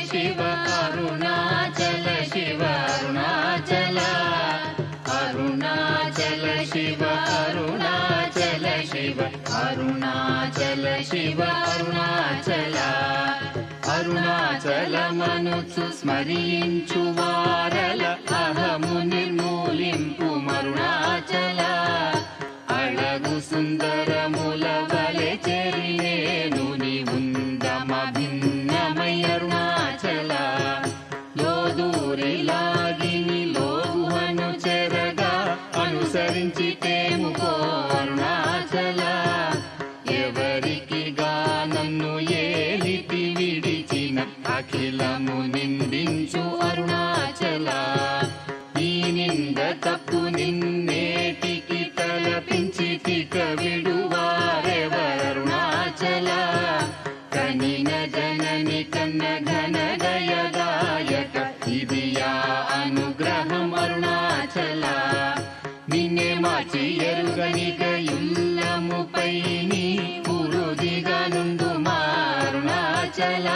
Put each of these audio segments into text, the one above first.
शिव अरुणाचल शिव अरुणाचल अरुणाचल शिव अरुणाचल शिव अरुणाचल शिव अरुणाचल अरुणाचलमनुचु स्मరించు వారల అహము నిర్మూలింపు అరుణాచల అళగు సుందరముల వలె చెరినేను నీ ఉందమ భిన్నమై అరుణాచల లోదూరి లాగిని లోగుహను చెరగా అనుసరించి తేముకో అరుణాచల ఎవరికి నన్ను ఏలితి విడిచిన అఖిలము నిందించు అరుణాచల ఈ నింద తప్పు నిన్నేటికి తలపించి తిక విడువారెవరుణాచల కనిన జనని కన్న ఘన దయదాయక ఇది యా అనుగ్రహం అరుణాచల నిన్నే మార్చి ఎరుగనిక ఇల్లముపై నీ పురుదిగా నుండు అరుణాచల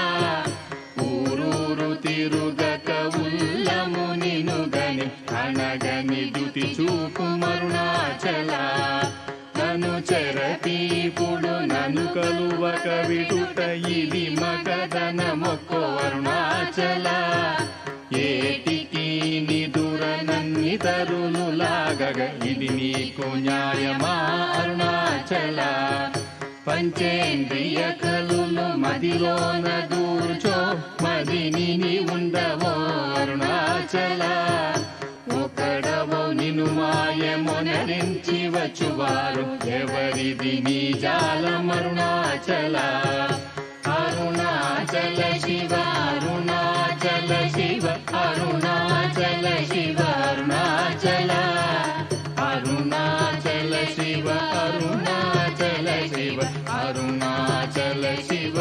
ఊరూరు తిరుగక ఉల్లము నినుగని అనగని దుతి చూపు అరుణాచల నన్ను చెరపీపుడు నన్ను కలువక విడుట ఇది మగదన మొక్కో అరుణాచల ఏటికి నిదుర నన్నితరులు లాగగ ఇది నీకు న్యాయమా అరుణాచల పంచేంద్రియ కలులు మదిలోన దూర్చో మదిని ఉండవో అరుణాచల ఒకడవో నిను మాయమొనరించి వచ్చువారు ఎవరిది నీ జాలం అరుణాచల అరుణాచల శివ అరుణాచల శివ అరుణాచల శివ అరుణాచల అరుణాచల శివ అరుణాచల శివ అరుణాచల శివ